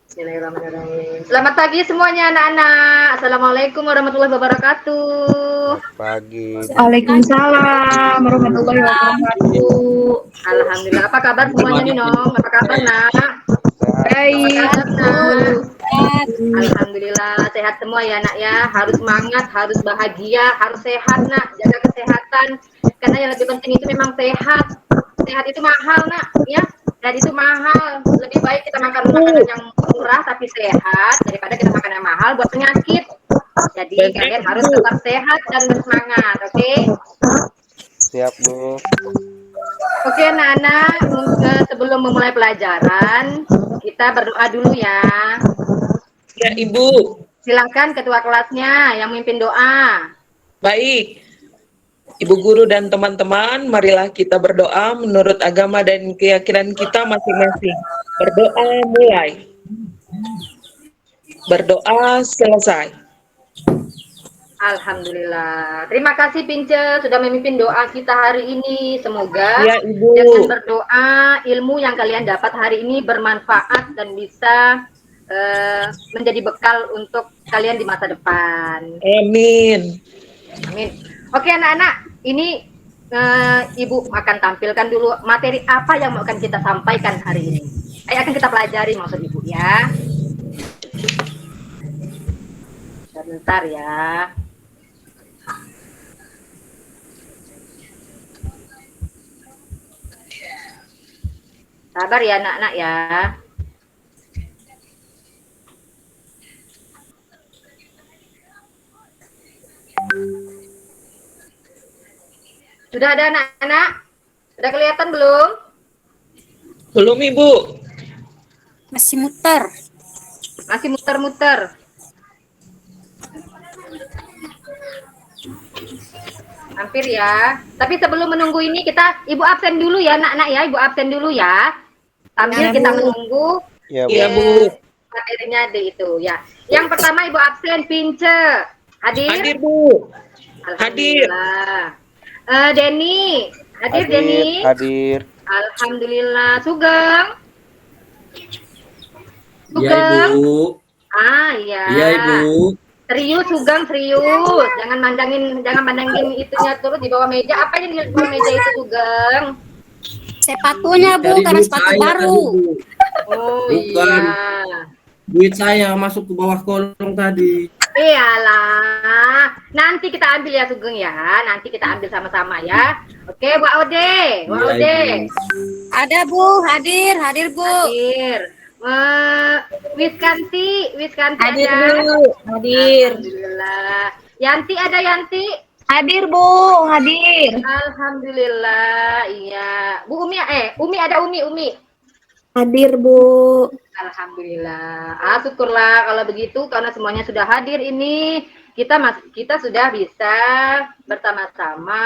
Bismillahirrahmanirrahim. Selamat pagi semuanya anak-anak. Assalamualaikum warahmatullahi wabarakatuh. Pagi. Waalaikumsalam warahmatullahi wabarakatuh. Alhamdulillah. Apa kabar semuanya nih, Nong? Apa kabar, Nak? Apa Baik, kabar, Nak? sehat. Alhamdulillah sehat semua ya, Nak ya. Harus semangat, harus bahagia, harus sehat, Nak. Jaga kesehatan. Karena yang lebih penting itu memang sehat. Sehat itu mahal, Nak, ya. Sehat itu mahal. Lebih baik kita makan makanan yang murah tapi sehat daripada kita makan yang mahal buat penyakit. Jadi kalian harus tetap sehat dan bersemangat, oke? Siap, Bu. Oke, anak-anak, sebelum memulai pelajaran, kita berdoa dulu ya. Ya, Ibu. Silakan ketua kelasnya yang memimpin doa. Baik. Ibu guru dan teman-teman, marilah kita berdoa menurut agama dan keyakinan kita masing-masing. Berdoa mulai. Berdoa selesai. Alhamdulillah. Terima kasih Pince sudah memimpin doa kita hari ini. Semoga Ya, Ibu. dengan berdoa ilmu yang kalian dapat hari ini bermanfaat dan bisa menjadi bekal untuk kalian di masa depan. Amin. Amin. Oke anak-anak, ini Ibu akan tampilkan dulu materi apa yang akan kita sampaikan hari ini. Akan kita pelajari maksud Ibu ya. Sebentar ya. Sabar ya anak-anak ya. Sudah ada anak-anak? Sudah kelihatan belum? Belum, Ibu. Masih muter. Masih muter-muter. Hampir ya. Tapi sebelum menunggu ini Ibu absen dulu ya anak-anak ya. Ibu absen dulu ya. Sambil kita menunggu Ya, Bu. materinya itu ya. Yang pertama Ibu absen Pince. Hadir? Hadir, Bu. Alhamdulillah. Denny. Hadir Denny? Hadir. Alhamdulillah. Sugeng? Iya, Ibu. Iya. Iya, Ibu. Serius, Sugeng, serius. Jangan mandangin itunya terus di bawah meja. Apa yang di bawah meja itu, Sugeng? Sepatunya, Bu, karena sepatu baru. Oh, Bukan. iya. Duit saya masuk ke bawah kolong tadi. Iyalah. Nanti kita ambil ya, Sugeng ya. Nanti kita ambil sama-sama ya. Oke, Bu Ode. Bu Iya, Ode. Ibu. Ada, Bu, hadir, Bu. Hadir. Wiskanti Hadir, ada. Bu. Hadir. Alhamdulillah. Yanti ada Yanti? Hadir, Bu, hadir. Alhamdulillah. Iya. Bu Umi ada Umi. Hadir, Bu. Alhamdulillah. Syukurlah kalau begitu karena semuanya sudah hadir ini kita sudah bisa bersama-sama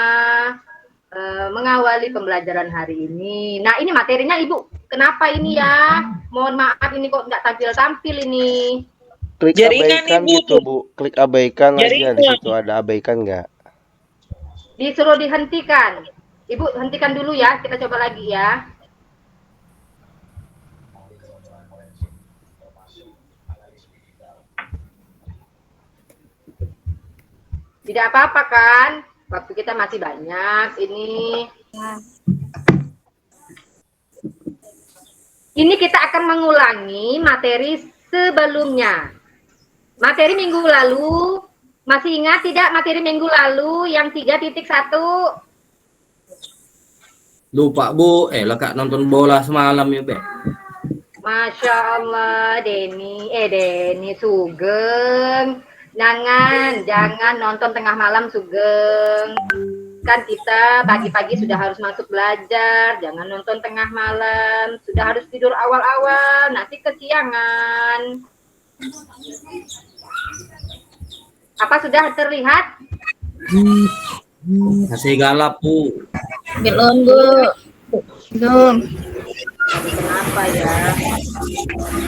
mengawali pembelajaran hari ini. Nah, ini materinya Ibu. Kenapa ini ya? Mohon maaf ini kok nggak tampil-tampil ini. Klik Jaringan, abaikan Ibu. gitu, Bu. Klik abaikan aja Jaringan. di situ ada abaikan nggak? Disuruh dihentikan. Ibu hentikan dulu ya. Kita coba lagi ya. Tidak apa-apa kan? Waktu kita masih banyak ini. Ini kita akan mengulangi materi sebelumnya. Materi minggu lalu, masih ingat tidak materi minggu lalu yang 3.1? Lupa, Bu. Lekak nonton bola semalam ya, Be. Masya Allah, Denny Sugeng. Jangan nonton tengah malam, Sugeng. Kan kita pagi-pagi sudah harus masuk belajar, jangan nonton tengah malam, sudah harus tidur awal-awal, nanti kesiangan. Apa sudah terlihat? Masih galap, Bu. Belum, Bu. Belum. Kenapa ya?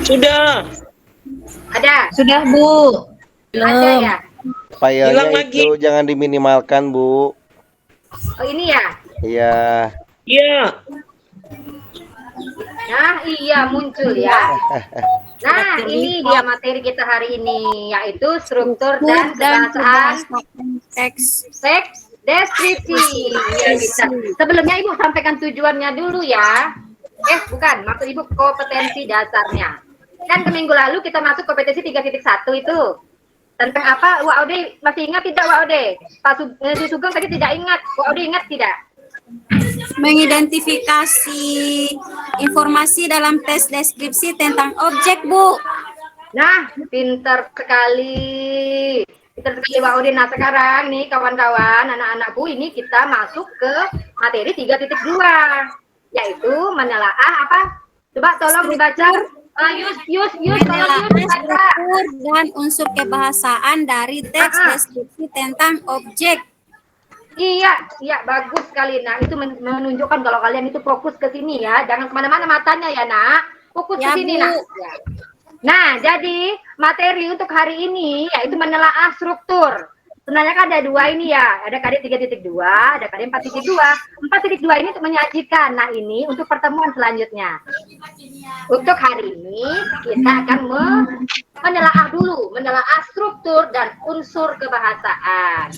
Sudah. Ada? Sudah, Bu. Ada Belum. ya? Filenya Hilang itu lagi. jangan diminimalkan, Bu. Oh ini ya? Iya. Iya. Nah, iya muncul ya. Nah, ini dia materi kita hari ini, yaitu struktur dan kebahasaan teks. teks deskripsi. Ya, bisa. Sebelumnya Ibu sampaikan tujuannya dulu ya. Bukan, maksud Ibu kompetensi dasarnya. Kan ke minggu lalu kita masuk kompetensi 3.1 itu. Tentang apa? Wak Ode masih ingat tidak Wak Ode? Pak Sugeng tadi tidak ingat. Wak Ode ingat tidak? Mengidentifikasi informasi dalam tes deskripsi tentang objek, Bu. Nah, pintar sekali. Pintar sekali Wak Udin. Nah, sekarang nih kawan-kawan, anak-anakku, ini kita masuk ke materi 3.2, yaitu menelaah apa? Coba tolong dibaca. Yus, Menelaah tolong Yus baca. struktur dan unsur kebahasaan dari teks deskripsi tentang objek. Iya, bagus sekali. Nah, itu menunjukkan kalau kalian itu fokus ke sini ya. Jangan kemana-mana matanya ya, nak. Fokus Ya, ke sini, Bu. nak. Ya. Nah, jadi materi untuk hari ini yaitu menelaah struktur. Sebenarnya kan ada dua ini ya. Ada KD 3.2, ada KD 4.2. 4.2 ini untuk menyajikan. Nah, ini untuk pertemuan selanjutnya. Untuk hari ini kita akan menelaah dulu, menelaah struktur dan unsur kebahasaan.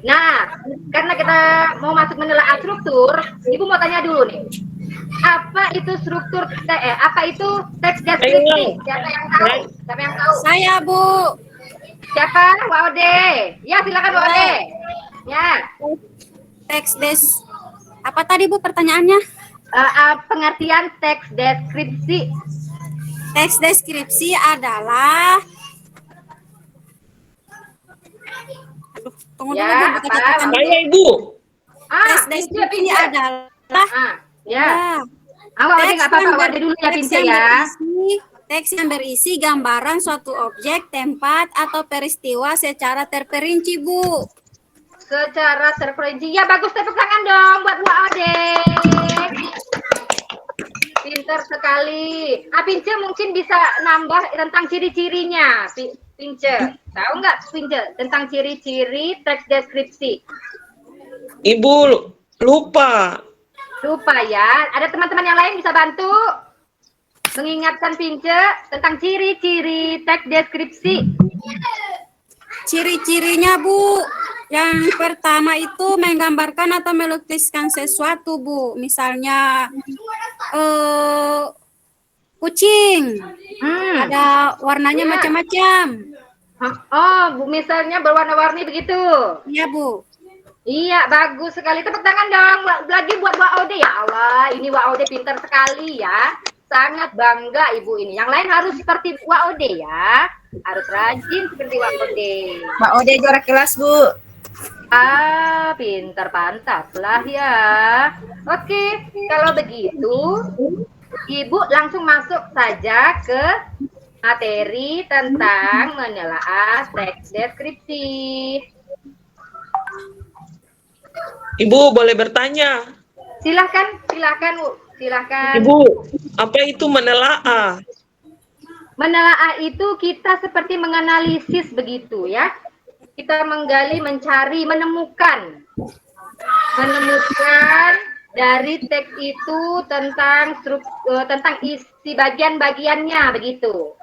Nah, karena kita mau masuk menelaah struktur, Ibu mau tanya dulu nih. Apa itu struktur? Apa itu teks deskripsi? Siapa yang tahu? Siapa yang tahu? Saya, Bu. Siapa? Wak Ode. Ya, silakan Wak Ode. Ya. Apa tadi, Bu, pertanyaannya? Pengertian teks deskripsi. Teks deskripsi adalah tunggu Ya, dulu, Bu, apa? katakan. Saya Ibu. Teks deskripsi adalah Ya. Wak Ode nggak apa-apa. Wak Ode dulu ya, pintar ya. Teks yang berisi gambaran suatu objek, tempat, atau peristiwa secara terperinci, Bu. Secara terperinci. Ya, bagus, tepuk tangan dong buat Wak Ode. Pintar sekali. Pince mungkin bisa nambah tentang ciri-cirinya. Pince, tahu nggak Pince tentang ciri-ciri teks deskripsi? Ibu lupa. Lupa ya. Ada teman-teman yang lain bisa bantu mengingatkan Pince tentang ciri-ciri teks deskripsi. Ciri-cirinya, Bu, yang pertama itu menggambarkan atau melukiskan sesuatu, Bu. Misalnya kucing, ada warnanya macam-macam. Bu, misalnya berwarna-warni begitu. Iya, Bu. Iya, bagus sekali. Tepuk tangan dong. Lagi buat Wak Ode. Ya Allah, ini Wak Ode pintar sekali ya. Sangat bangga Ibu ini. Yang lain harus seperti Wak Ode ya. Harus rajin seperti Wak Ode. Mbak Ode juara kelas, Bu. Pintar, pantas lah ya. Oke, kalau begitu Ibu langsung masuk saja ke materi tentang menelaah teks deskripsi. Ibu boleh bertanya. Silahkan. Ibu, apa itu menelaah? Menelaah itu kita seperti menganalisis begitu ya. Kita menggali, mencari, menemukan dari teks itu tentang isi bagian-bagiannya begitu.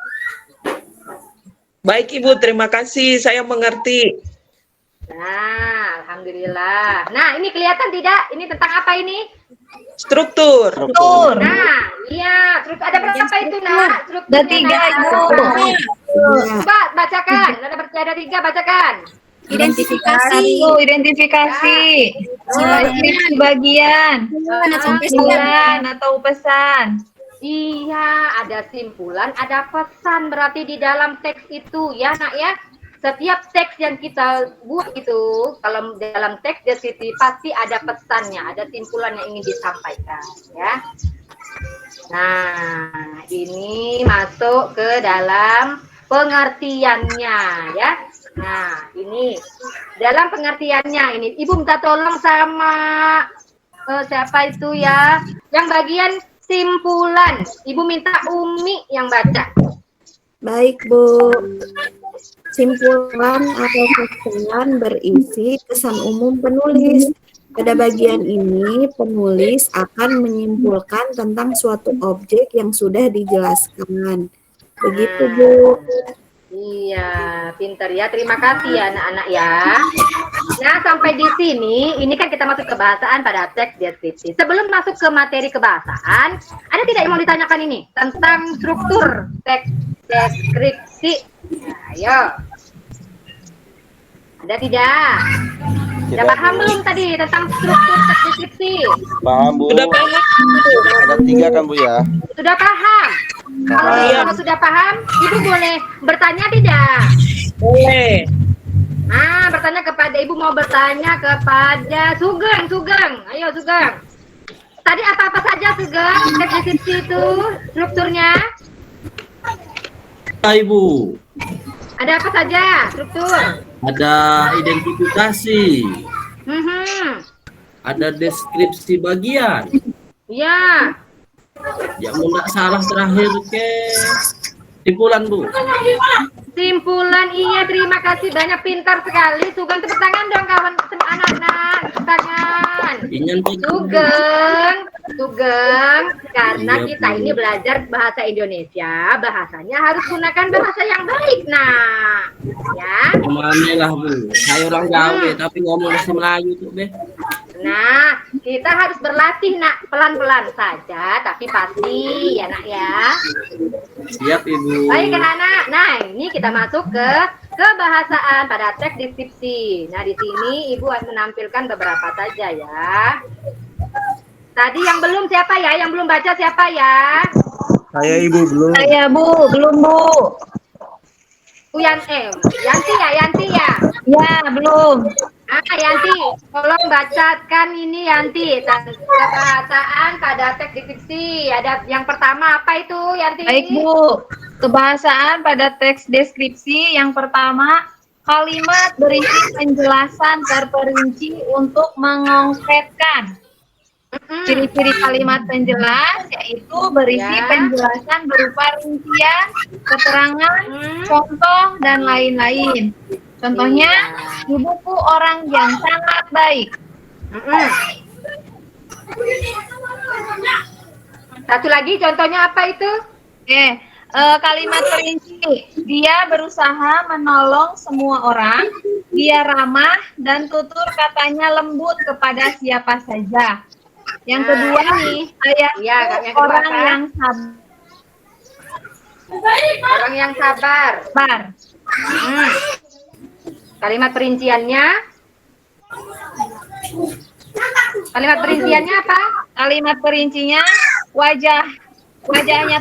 Baik Ibu, terima kasih. Saya mengerti. Nah, alhamdulillah. Nah, ini kelihatan tidak? Ini tentang apa ini? Struktur. Nah, iya. Ada berapa itu, Nak? Ada 3, Ibu. Coba bacakan. Ada 3, bacakan. Identifikasi. Identifikasi. Deskripsi bagian. Simpulan atau pesan. Iya, ada simpulan, ada pesan berarti di dalam teks itu ya, Nak ya. Setiap teks yang kita buat itu, kalau dalam teks deskripsi pasti ada pesannya, ada simpulan yang ingin disampaikan ya. Nah, ini masuk ke dalam pengertiannya ya. Nah, ini dalam pengertiannya ini Ibu minta tolong sama siapa itu ya? Yang bagian simpulan. Ibu minta Umi yang baca. Baik, Bu. Simpulan atau kesimpulan berisi pesan umum penulis. Pada bagian ini, penulis akan menyimpulkan tentang suatu objek yang sudah dijelaskan. Begitu, Bu. Iya, pinter ya. Terima kasih ya anak-anak ya. Nah, sampai di sini, ini kan kita masuk ke bahasaan pada teks deskripsi. Sebelum masuk ke materi kebahasaan, ada tidak yang mau ditanyakan ini? Tentang struktur teks deskripsi. Nah, ayo. Ada tidak? Sudah paham belum tadi tentang struktur teks deskripsi? Paham, Bu. Sudah paham? Ada 3 kan, Bu ya? Sudah paham? Kalau sudah paham, Ibu boleh bertanya tidak? Boleh. Bertanya kepada Ibu, mau bertanya kepada Sugeng. Ayo Sugeng. Tadi apa-apa saja Sugeng? Deskripsi itu strukturnya? Ibu. Ada apa saja struktur? Ada identifikasi, ada deskripsi bagian. Iya. Yang tidak salah terakhir ke simpulan, Bu. Simpulan, iya, terima kasih banyak, pintar sekali. Sugeng, tepuk tangan dong kawan anak-anak, tepuk tangan. Sugeng, karena Iya, kita Bu. ini belajar bahasa Indonesia, bahasanya harus gunakan bahasa yang baik, nah, ya. Kemana lah, Bu? Saya orang Jawa tapi ngomong bahasa Melayu tuh, Be. Nah, kita harus berlatih, nak, pelan-pelan saja, tapi pasti, ya nak ya. Siap, Ibu. Baik anak-anak, nah ini kita masuk ke kebahasaan pada teks deskripsi. Nah di sini Ibu akan menampilkan beberapa saja ya. Tadi yang belum siapa ya? Yang belum baca siapa ya? Saya, Ibu, belum. Saya Bu, belum Bu. Yanti ya? Ya, belum. Yanti, tolong bacakan ini Yanti. Kebahasaan pada teks deskripsi. Ada yang pertama apa itu Yanti? Baik Bu. Kebahasaan pada teks deskripsi yang pertama, kalimat berisi penjelasan terperinci untuk mengkonkretkan. Ciri-ciri kalimat penjelas yaitu berisi penjelasan berupa rincian, keterangan, contoh, dan lain-lain. Contohnya, di buku Orang yang Sangat Baik. Satu lagi contohnya apa itu? Kalimat perinci, dia berusaha menolong semua orang, dia ramah dan tutur katanya lembut kepada siapa saja. Yang kedua nih, orang yang sabar. Orang yang sabar. Kalimat perinciannya? Kalimat perinciannya apa? Kalimat perincinya, wajahnya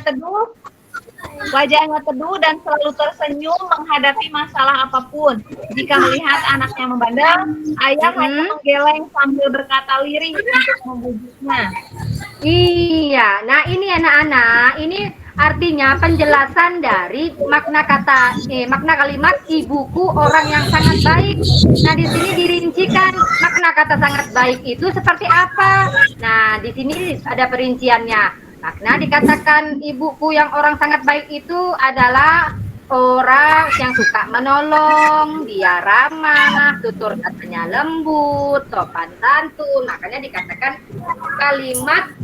teduh dan selalu tersenyum menghadapi masalah apapun. Jika melihat anaknya membandel, ayah hanya menggeleng sambil berkata lirih untuk membujuknya. Iya, nah ini anak-anak, ini artinya penjelasan dari makna kalimat ibuku orang yang sangat baik. Nah, di sini dirincikan makna kata sangat baik itu seperti apa. Nah, di sini ada perinciannya. Makna dikatakan ibuku yang orang sangat baik itu adalah orang yang suka menolong, dia ramah, tutur katanya lembut, sopan santun. Makanya dikatakan kalimat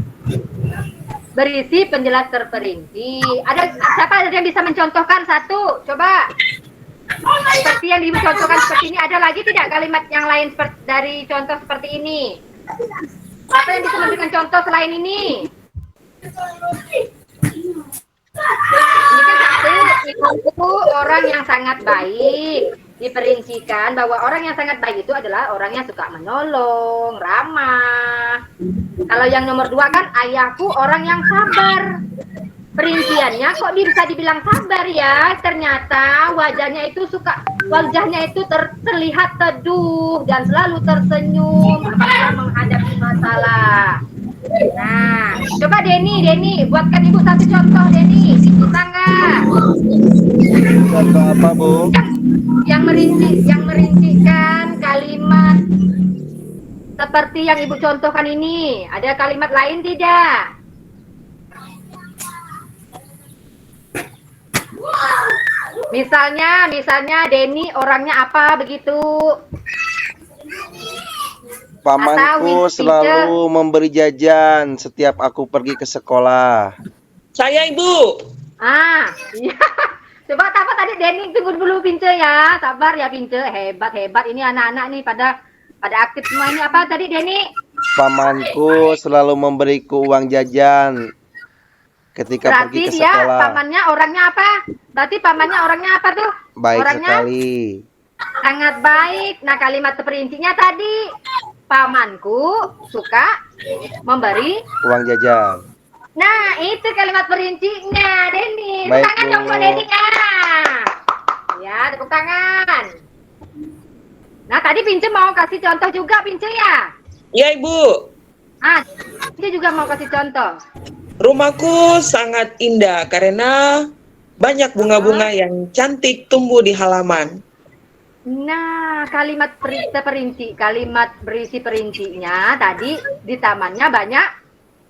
berisi penjelas terperinci. Siapa yang bisa mencontohkan satu? Coba. Seperti yang dicontohkan seperti ini. Ada lagi tidak kalimat yang lain dari contoh seperti ini? Siapa yang bisa memberikan contoh selain ini? Ini kan satu, itu orang yang sangat baik. Diperincikan bahwa orang yang sangat baik itu adalah orang yang suka menolong, ramah. Kalau yang nomor 2 kan ayahku orang yang sabar. Perinciannya kok bisa dibilang sabar ya? Ternyata wajahnya itu terlihat teduh dan selalu tersenyum apabila menghadapi masalah. Nah, coba Denny, buatkan ibu satu contoh Denny, bisa nggak? Contoh apa, Bu? Yang merincikan kalimat seperti yang ibu contohkan ini. Ada kalimat lain tidak? Misalnya Denny orangnya apa begitu? Pamanku Pince? selalu memberi jajan setiap aku pergi ke sekolah. Saya Ibu. Iya. Coba apa tadi Denny, tunggu dulu Pince ya. Sabar ya Pince. Hebat. Ini anak-anak nih pada aktif semua ini. Apa tadi Denny? Pamanku selalu memberiku uang jajan ketika Berarti pergi ke dia sekolah. pamannya orangnya apa? Berarti pamannya orangnya apa tuh? Baik orangnya sekali. sangat baik. Nah, kalimat perincinya tadi, pamanku suka memberi. Uang jajan. Nah, itu kalimat perincinya, Denny. Tepuk Baik, tangan Bu. dong buat Denny ya. Ya, tepuk tangan. Nah, tadi Pince mau kasih contoh juga, Pince ya? Ya Ibu. Pince juga mau kasih contoh. Rumahku sangat indah karena banyak bunga-bunga yang cantik tumbuh di halaman. Nah, kalimat kalimat berisi perincinya tadi di tamannya banyak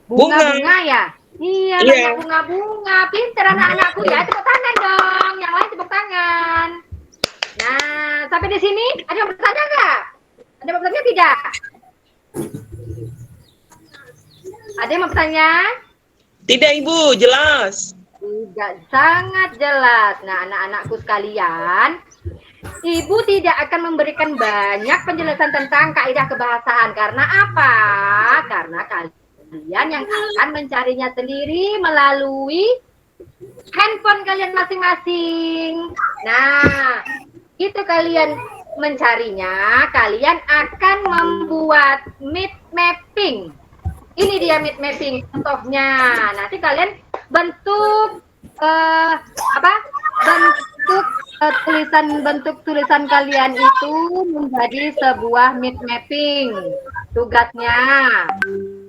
bunga-bunga ya? Iya, Iya. banyak bunga-bunga. Pinter anak-anakku ya. Tepuk tangan dong. Yang lain tepuk tangan. Nah, sampai di sini ada yang bertanya nggak? Ada yang bertanya tidak? Ada yang mau bertanya? Tidak Ibu, jelas. Tidak, sangat jelas. Nah, anak-anakku sekalian, Ibu tidak akan memberikan banyak penjelasan tentang kaidah kebahasaan. Karena apa? Karena kalian yang akan mencarinya sendiri melalui handphone kalian masing-masing. Nah, itu kalian mencarinya, kalian akan membuat map mapping. Ini dia map mapping contohnya. Nanti kalian bentuk bentuk tulisan kalian itu menjadi sebuah map mapping. Tugasnya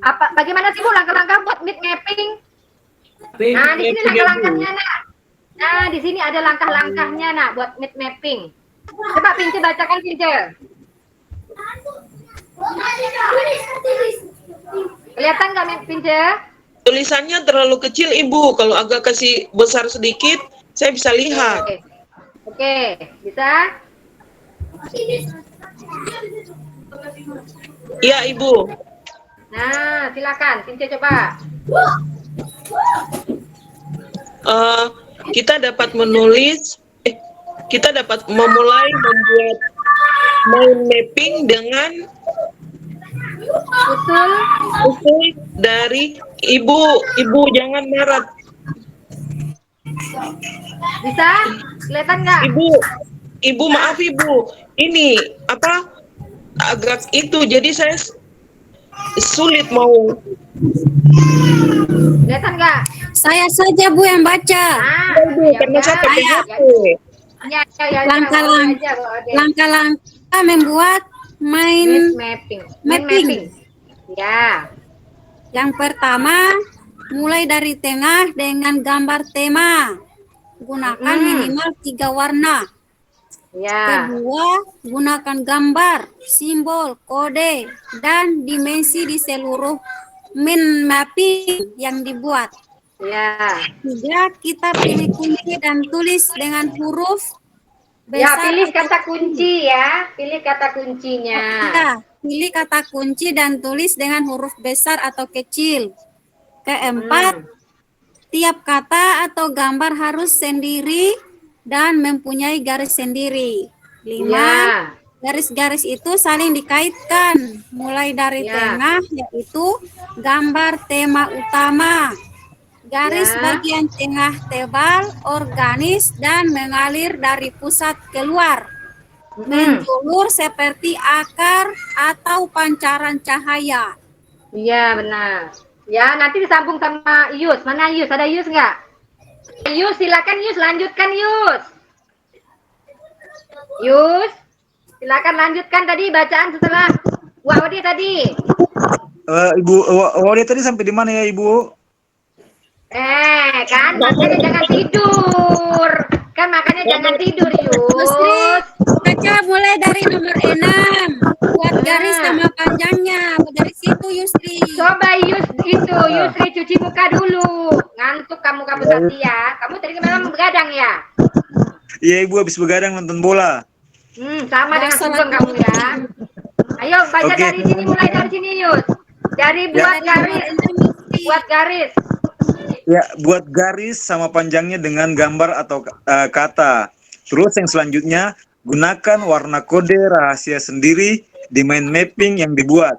apa? Bagaimana sih Bu langkah-langkah buat map mapping? Nah, di sini langkah-langkahnya nak. Nah, di sini ada langkah-langkahnya nak buat map mapping. Coba Pince bacakan Pince. Kelihatan nggak map Pince? Tulisannya terlalu kecil Ibu, kalau agak kasih besar sedikit saya bisa lihat. Oke, bisa? Iya Ibu. Nah, silakan Pince coba. Kita dapat memulai membuat mind mapping dengan usul dari Ibu jangan marah. Bisa? Kelihatan nggak? Ibu maaf Ibu, ini agak itu, jadi saya sulit mau. Kelihatan nggak? Saya saja Bu yang baca. Karena saya pakai HP. Langkah-langkah membuat mind mapping. Ya. Yang pertama, mulai dari tengah dengan gambar tema. Gunakan minimal 3 warna. Ya. Kedua, gunakan gambar, simbol, kode, dan dimensi di seluruh mind mapping yang dibuat. Ya. Tiga, kita pilih kunci dan tulis dengan huruf Ya, besar. pilih kata kunci ya. Pilih kata kuncinya. Ya, pilih kata kunci dan tulis dengan huruf besar atau kecil. Keempat, tiap kata atau gambar harus sendiri dan mempunyai garis sendiri. 5, Ya. garis-garis itu saling dikaitkan. Mulai dari tengah, yaitu gambar tema utama. Garis bagian tengah tebal, organis, dan mengalir dari pusat keluar. Menjulur seperti akar atau pancaran cahaya. Iya, benar. Ya, nanti disambung sama Yus. Mana Yus? Ada Yus nggak? Yus, silakan Yus, lanjutkan Yus. Yus, silakan lanjutkan tadi bacaan setelah Wawadi tadi. Ibu, Wawadi tadi sampai di mana ya Ibu? Kan makanya jangan tidur. Jangan tidur, Yus. Baca mulai dari nomor 6. Buat garis sama panjangnya. Dari situ Yusri. Coba Yusri cuci muka dulu. Ngantuk kamu tadi ya. Kamu tadi malam begadang ya? Iya Ibu, habis begadang nonton bola. Sama dengan Sugeng kamu ya. Ayo baca Oke. dari sini, mulai dari sini Yus. Dari buat garis, buat garis. Ya, buat garis sama panjangnya dengan gambar atau kata. Terus yang selanjutnya, gunakan warna kode rahasia sendiri di mind mapping yang dibuat.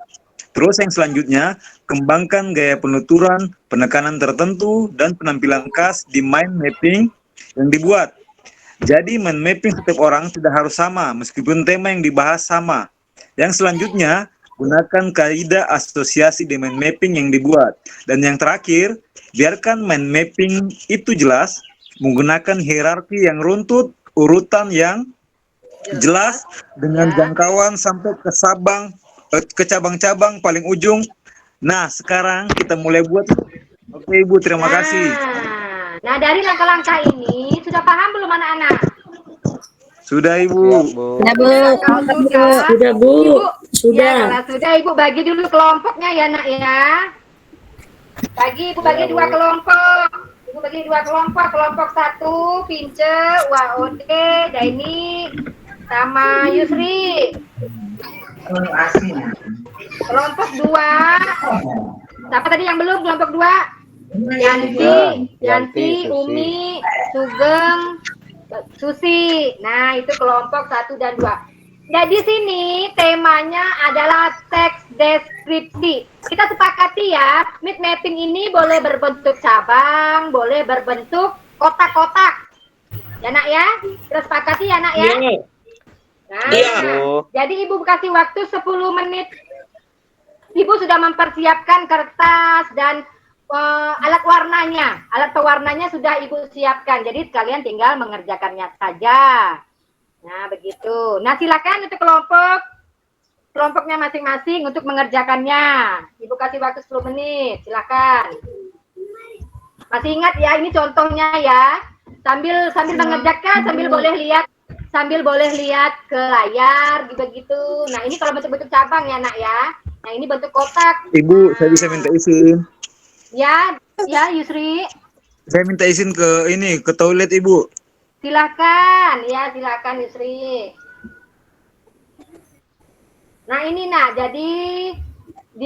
Terus yang selanjutnya, kembangkan gaya penuturan, penekanan tertentu, dan penampilan khas di mind mapping yang dibuat. Jadi mind mapping setiap orang tidak harus sama, meskipun tema yang dibahas sama. Yang selanjutnya, gunakan kaidah asosiasi di mind mapping yang dibuat. Dan yang terakhir, biarkan mind mapping itu jelas, menggunakan hierarki yang runtut, urutan yang jelas, dengan jangkauan sampai ke cabang-cabang paling ujung. Nah, sekarang kita mulai buat. Oke, Ibu, terima kasih. Nah, dari langkah-langkah ini sudah paham belum anak-anak? Sudah, Siap, Ibu. Bu. Kalau sudah, Sudah, Bu. Ibu, Sudah. Ya, kalau sudah Ibu bagi dulu kelompoknya ya nak ya. Ibu bagi Ya, dua Bu. kelompok. Ibu bagi dua kelompok. Kelompok 1 Pince, Waode, Daini, sama Yusri. Kelompok 2. Siapa tadi yang belum? Kelompok 2. Yanti, Susi. Umi, Sugeng, Susi. Nah, itu kelompok 1 dan 2. Nah, di sini temanya adalah teks deskripsi. Kita sepakati ya, mind mapping ini boleh berbentuk cabang, boleh berbentuk kotak-kotak. Ya, Nak ya? Kita sepakati ya, Nak ya? Iya. Nah, Iya. Bu. jadi Ibu kasih waktu 10 menit. Ibu sudah mempersiapkan kertas dan alat warnanya. Alat pewarnanya sudah Ibu siapkan. Jadi kalian tinggal mengerjakannya saja. Nah, begitu. Nah, silakan untuk kelompoknya masing-masing untuk mengerjakannya. Ibu kasih waktu 10 menit. Silakan. Masih ingat ya, ini contohnya ya. Sambil mengerjakan, sambil boleh lihat ke layar gitu. Nah, ini kalau bentuk-bentuk cabang ya, Nak ya. Nah, ini bentuk kotak. Ibu, saya bisa minta izin. Ya, Yusri. Saya minta izin ke toilet, Ibu. Silakan Yusri. Nah, ini Nak, jadi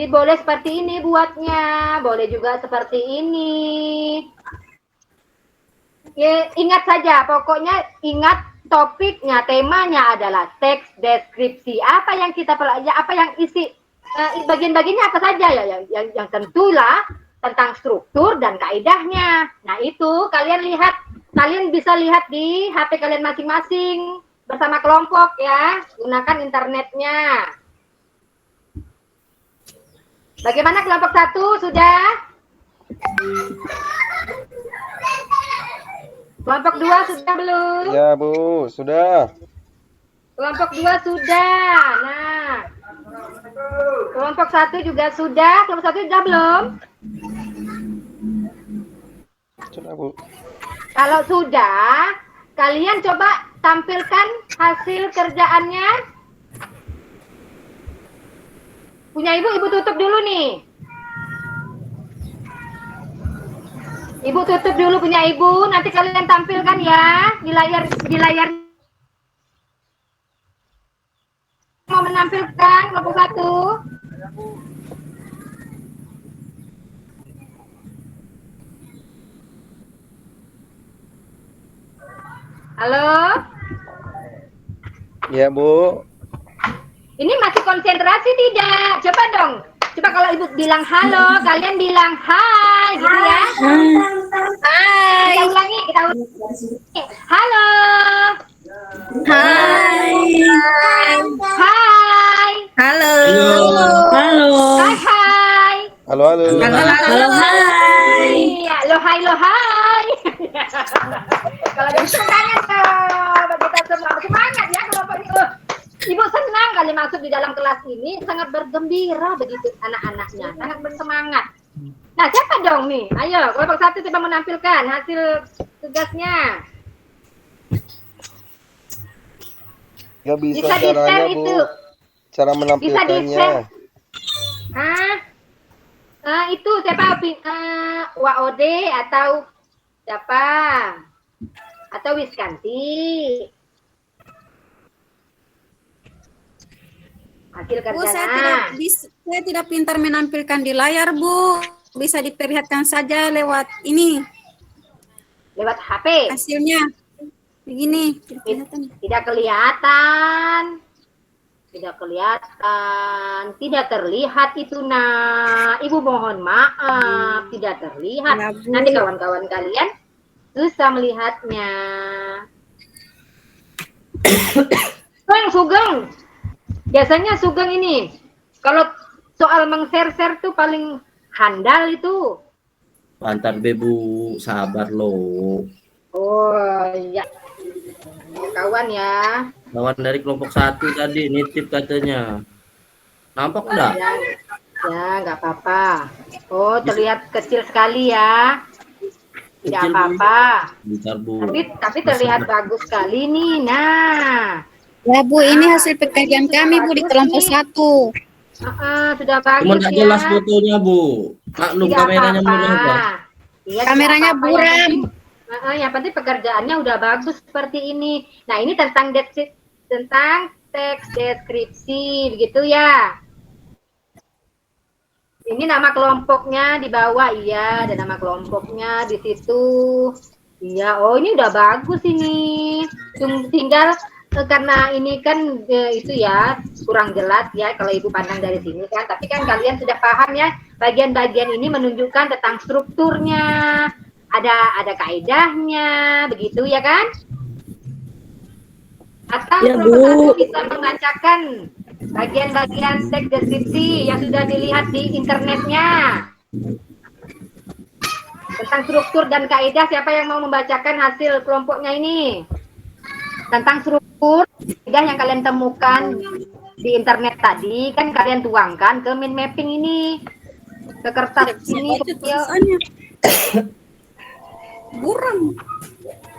boleh seperti ini buatnya, boleh juga seperti ini. Ya, ingat saja, pokoknya ingat topiknya, temanya adalah teks deskripsi. Apa yang kita pelajari, apa yang isi bagian-bagiannya apa saja ya, yang tentulah tentang struktur dan kaidahnya. Nah, itu kalian bisa lihat di HP kalian masing-masing bersama kelompok ya, gunakan internetnya. Bagaimana kelompok 1 sudah? Kelompok 2 sudah belum? Ya, Bu, sudah. Kelompok 2 sudah. Nah, kelompok 1 juga sudah. Kelompok 1 sudah belum? Sudah, Bu. Kalau sudah, kalian coba tampilkan hasil kerjaannya. Punya Ibu tutup dulu nih. Ibu tutup dulu punya Ibu, nanti kalian tampilkan ya di layar mau menampilkan kelompok 1. Halo? Ya, Bu. Ini masih konsentrasi tidak? Coba dong. Coba kalau Ibu bilang halo, kalian bilang hai gitu ya. Hai. Kita ulangi. Halo. Hai. Hai. Halo. Halo. Hai hai. Halo, halo. Halo, hai. Halo hai. Kalau ada semangat bagi kita semua. Semangat ya kelompok itu. Ibu senang kali masuk di dalam kelas ini, sangat bergembira begitu anak-anaknya, sangat bersemangat. Nah, siapa dong nih? Ayo, kelompok 1 coba menampilkan hasil tugasnya. Gak bisa Bisa di-share caranya, Bu. itu. Cara Bisa menampilkannya. di-share. Itu siapa? Waode atau siapa? Atau Wiskanti? Hasil Bu, saya tidak kerjanya. saya tidak pintar menampilkan di layar, Bu. Bisa diperlihatkan saja lewat ini Lewat HP. hasilnya. Begini, Tidak kelihatan. Tidak kelihatan. Tidak terlihat itu, Nak. Ibu mohon maaf. Tidak terlihat. Ya, Bu. Nanti kawan-kawan kalian susah melihatnya. Sugeng. Biasanya Sugeng ini, kalau soal meng-share-share tuh paling handal itu. Antar bebu, sabar lo. Oh iya. Kawan ya. Kawan dari kelompok 1 tadi nitip katanya. Nampak enggak? Ya, nggak apa-apa. Oh, terlihat kecil sekali ya. Tidak Kecil, Bu. apa-apa. Bentar, Bu. Tapi terlihat bagus sekali nih. Nah, Ya, Bu, ini hasil pekerjaan kami, Bu, di kelompok 1. sudah bagus Cuma nggak ya. jelas fotonya, Bu. Maklum Tidak kameranya apa-apa. murah, Pak. Iya, Kameranya tidak apa-apa. buram. Yang penting pekerjaannya udah bagus seperti ini. Nah, ini tentang teks deskripsi, begitu ya. Ini nama kelompoknya di bawah, iya, ada nama kelompoknya di situ. Iya, oh ini udah bagus ini. Tinggal karena ini kan itu ya kurang jelas ya kalau ibu pandang dari sini kan. Tapi kan kalian sudah paham ya, bagian-bagian ini menunjukkan tentang strukturnya. Ada kaedahnya, begitu ya kan? Atau Ya, kelompok Bu. satu bisa membacakan bagian-bagian teks deskripsi yang sudah dilihat di internetnya tentang struktur dan kaidah. Siapa yang mau membacakan hasil kelompoknya ini tentang struktur kaidah yang kalian temukan di internet tadi, kan kalian tuangkan ke mind mapping ini, ke kertas ini. Buram.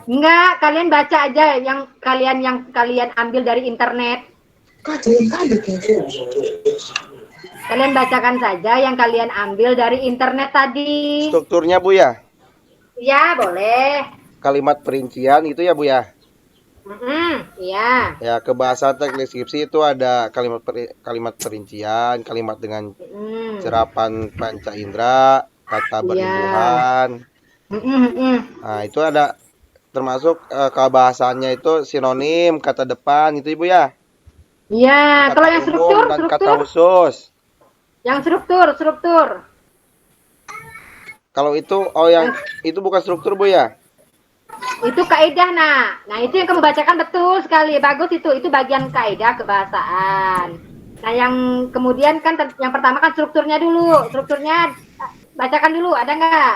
Enggak, kalian baca aja yang kalian ambil dari internet. Kalian bacakan saja yang kalian ambil dari internet tadi. Strukturnya Bu ya, Ya, boleh. kalimat perincian itu ya Bu ya. Iya. Ya, ke bahasa teks deskripsi itu ada kalimat perincian, kalimat dengan serapan panca indera, kata berimbuhan. Nah, itu ada termasuk kebahasannya itu sinonim, kata depan itu Ibu ya. Iya, kalau yang Kata umum struktur, dan kata khusus. Yang struktur. Kalau itu yang itu bukan struktur Bu ya. Itu kaidah, nah itu yang kamu bacakan betul sekali, bagus itu bagian kaidah kebahasaan. Nah yang kemudian kan yang pertama kan strukturnya dulu, bacakan dulu, ada nggak?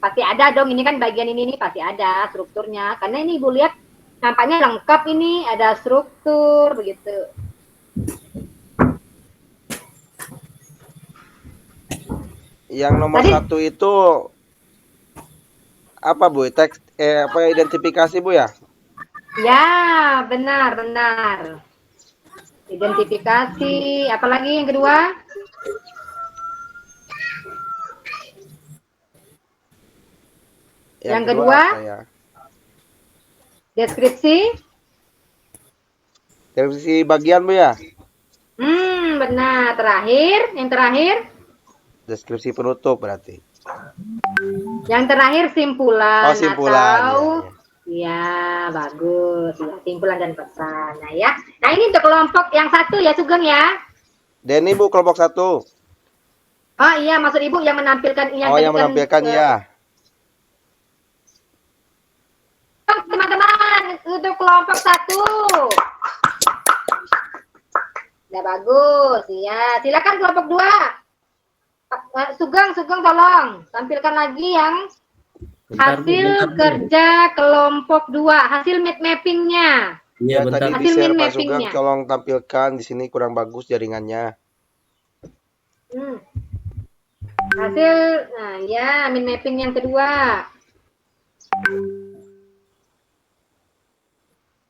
Pasti ada dong, ini kan bagian ini pasti ada strukturnya, karena ini Ibu lihat nampaknya lengkap ini, ada struktur begitu. Yang nomor satu itu apa Bu? Teks identifikasi Bu ya? Ya, benar. Identifikasi, apalagi yang kedua? Yang kedua? Apa ya? Deskripsi? Deskripsi bagian Bu ya? Benar. Yang terakhir? Deskripsi penutup berarti. Yang terakhir simpulan. Oh, simpulan. Atau ya, bagus. Ya, simpulan dan pesan. Nah ya. Nah ini untuk kelompok yang satu ya Sugeng ya. Denny Bu, kelompok 1. Oh iya, maksud Ibu yang menampilkan yang menampilkan ya. Teman-teman, untuk kelompok 1. Udah bagus. Ya, silakan kelompok 2. Sugeng tolong tampilkan lagi yang hasil kerja kelompok 2, hasil mappingnya. Iya, tadi Hasil di-share Pak mappingnya. Sugeng, tolong tampilkan di sini kurang bagus jaringannya. Hasil, nah ya, min mapping yang kedua.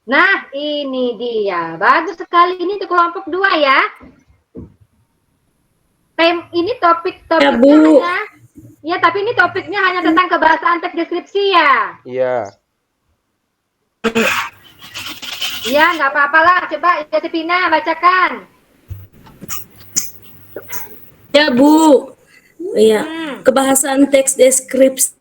Nah, ini dia. Bagus sekali ini untuk kelompok 2 ya. Ini topiknya Ya, Bu. ya, tapi ini topiknya hanya tentang kebahasaan teks deskripsi ya. Iya. Iya, nggak apa-apa lah. Coba Josepina bacakan. Ya, Bu. Iya, kebahasan teks deskripsi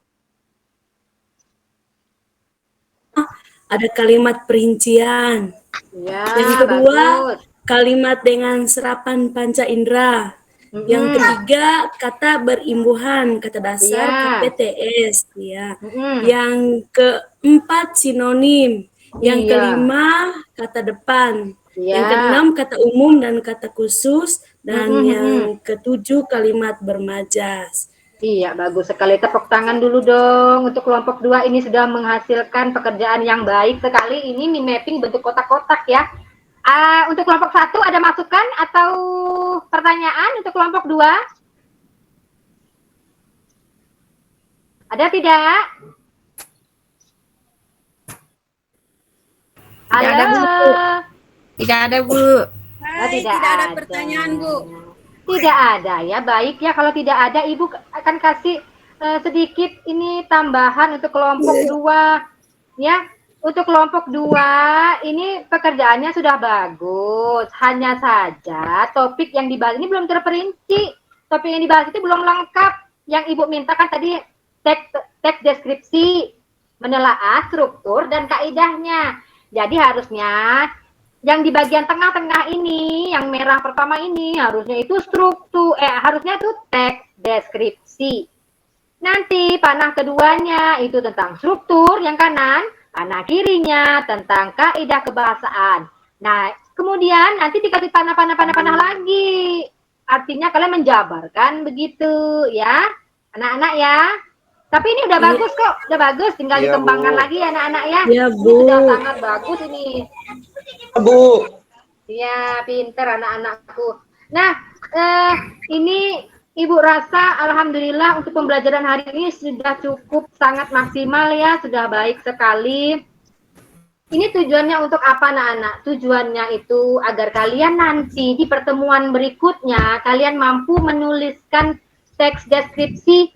ada kalimat perincian. Ya, Yang kedua, bagus. kalimat dengan serapan panca indera. Yang ketiga, kata berimbuhan, kata dasar Iya. KPTS, ya. Yang keempat, sinonim. Yang Iya. kelima, kata depan. Iya. Yang keenam, kata umum dan kata khusus. Dan yang ketujuh, kalimat bermajas. Iya, bagus sekali. Tepuk tangan dulu dong. Untuk kelompok 2 ini sudah menghasilkan pekerjaan yang baik sekali. Ini mapping bentuk kotak-kotak ya. Untuk kelompok 1 ada masukan atau pertanyaan untuk kelompok 2? Ada tidak? Halo? Tidak ada, Bu. Tidak ada pertanyaan, Bu. Tidak ada ya, baik ya. Kalau tidak ada, Ibu akan kasih sedikit ini tambahan untuk kelompok 2 ya. Untuk kelompok 2 ini pekerjaannya sudah bagus. Hanya saja topik yang dibahas ini belum terperinci. Topik yang dibahas itu belum lengkap. Yang Ibu mintakan tadi teks deskripsi, menelaah struktur dan kaidahnya. Jadi harusnya yang di bagian tengah-tengah ini, yang merah pertama ini, harusnya itu harusnya itu teks deskripsi. Nanti panah keduanya itu tentang struktur, yang kanan, panah kirinya tentang kaidah kebahasaan. Nah, kemudian nanti dikasih panah lagi. Artinya kalian menjabarkan begitu ya, anak-anak ya. Tapi ini udah bagus kok, udah bagus. Tinggal dikembangkan lagi ya anak-anak ya. Iya, Bu. Ini sudah sangat bagus ini. Bu. Iya, pinter anak-anakku. Nah, ini Ibu rasa alhamdulillah untuk pembelajaran hari ini sudah cukup sangat maksimal ya, sudah baik sekali. Ini tujuannya untuk apa anak-anak? Tujuannya itu agar kalian nanti di pertemuan berikutnya kalian mampu menuliskan teks deskripsi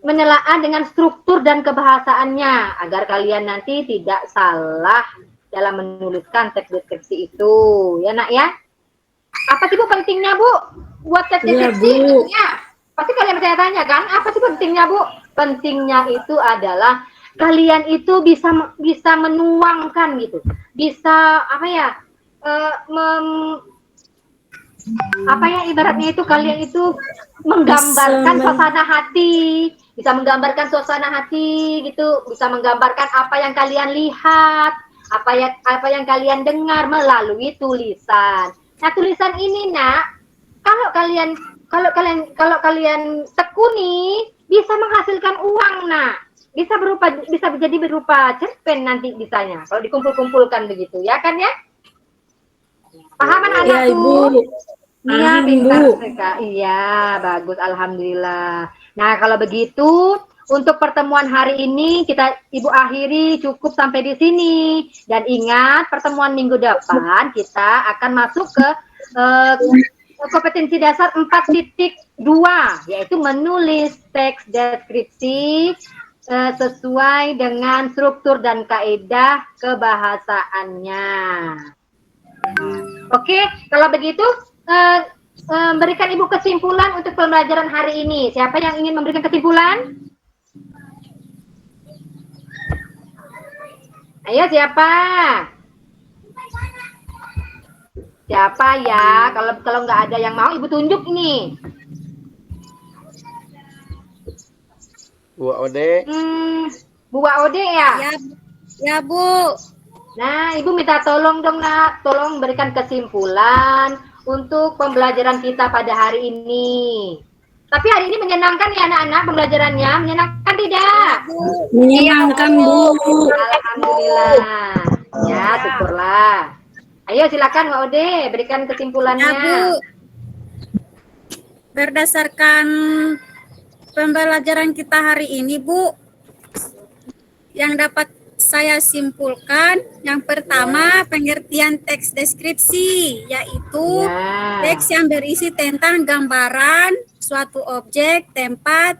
menelaah dengan struktur dan kebahasaannya agar kalian nanti tidak salah dalam menuliskan teks deskripsi itu ya nak ya. Apa sih Bu pentingnya Bu buat teks deskripsi? Pasti kalian bertanya kan apa sih pentingnya Bu? Pentingnya itu adalah kalian itu bisa menuangkan gitu, bisa ibaratnya itu kalian itu menggambarkan suasana hati, bisa menggambarkan suasana hati gitu, bisa menggambarkan apa yang kalian lihat, apa yang kalian dengar melalui tulisan. Nah, tulisan ini nak, kalau kalian tekuni bisa menghasilkan uang nak. Bisa jadi berupa cerpen nanti bisanya kalau dikumpul-kumpulkan begitu ya kan ya? Paham anak-anakku? Iya, pintar sekali. Iya, bagus alhamdulillah. Nah, kalau begitu untuk pertemuan hari ini Ibu akhiri cukup sampai di sini. Dan ingat, pertemuan minggu depan kita akan masuk ke kompetensi dasar 4.2 yaitu menulis teks deskripsi sesuai dengan struktur dan kaidah kebahasaannya. Oke, kalau begitu berikan Ibu kesimpulan untuk pembelajaran hari ini. Siapa yang ingin memberikan kesimpulan? Ayo siapa? Siapa ya? Kalau nggak ada yang mau, Ibu tunjuk ini. Bu Ode. Bu Ode ya? Ya Bu. Nah, Ibu minta tolong dong nak, tolong berikan kesimpulan untuk pembelajaran kita pada hari ini. Tapi hari ini menyenangkan ya anak-anak pembelajarannya? Menyenangkan tidak? Menyenangkan Bu. Alhamdulillah. Ya, syukurlah. Ayo silakan Mbak Ode, berikan kesimpulannya. Ya Bu. Berdasarkan pembelajaran kita hari ini Bu, yang dapat saya simpulkan, yang pertama pengertian teks deskripsi, yaitu teks yang berisi tentang gambaran suatu objek, tempat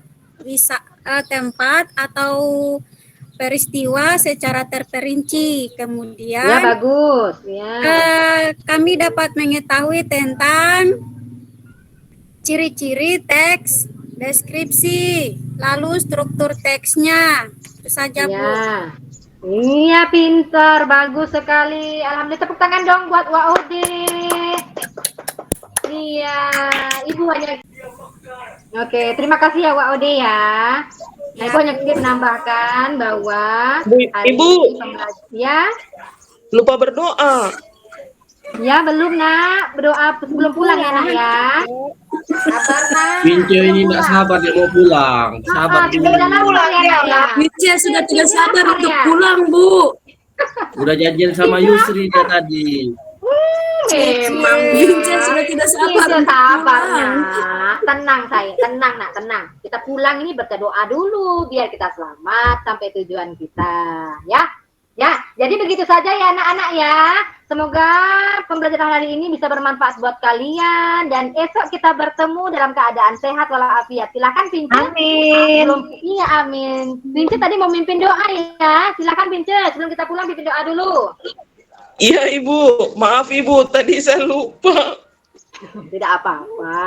atau peristiwa secara terperinci. Ya, Kemudian bagus. Ya. kami dapat mengetahui tentang ciri-ciri teks, deskripsi, lalu struktur teksnya. Itu saja, Bu. Ya. Iya, pintar, bagus sekali. Alhamdulillah, tepuk tangan dong buat Waudi. Iya, Ibu hanya. Oke, terima kasih ya Waudi ya. Nah, Ibu hanya ingin menambahkan bahwa Ibu, ya. lupa berdoa. Ya, belum nak. Berdoa sebelum pulang ya nak ya. Sabar nak. Pince ini nggak sabar dia mau pulang. Sabar dulu. Pulang ya nak ya. Mice sudah tidak sabar untuk pulang, Bu. Udah janjian sama Yusri dia tadi. Memang Mice sudah tidak sabar Itu untuk sabarnya. pulang. Tenang saya, tenang nak, tenang. Kita pulang ini berdoa dulu biar kita selamat sampai tujuan kita, ya. Ya, jadi begitu saja ya anak-anak ya. Semoga pembelajaran hari ini bisa bermanfaat buat kalian dan esok kita bertemu dalam keadaan sehat walafiat. Silakan Pince. Amin. Iya, amin. Pince tadi mau mimpin doa ya. Silakan Pince, sebelum kita pulang mimpin doa dulu. Iya Ibu, maaf Ibu, tadi saya lupa. Tidak apa-apa.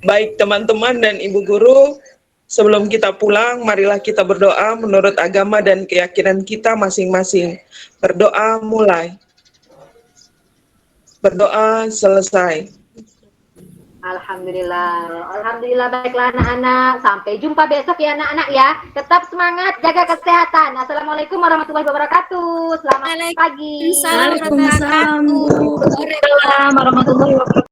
Baik teman-teman dan Ibu Guru, sebelum kita pulang, marilah kita berdoa menurut agama dan keyakinan kita masing-masing. Berdoa mulai. Berdoa selesai. Alhamdulillah. Alhamdulillah, baiklah anak-anak. Sampai jumpa besok ya anak-anak ya. Tetap semangat, jaga kesehatan. Assalamualaikum warahmatullahi wabarakatuh. Selamat pagi. Waalaikumsalam Waalaikumsalam, Bu. Waalaikumsalam warahmatullahi wabarakatuh.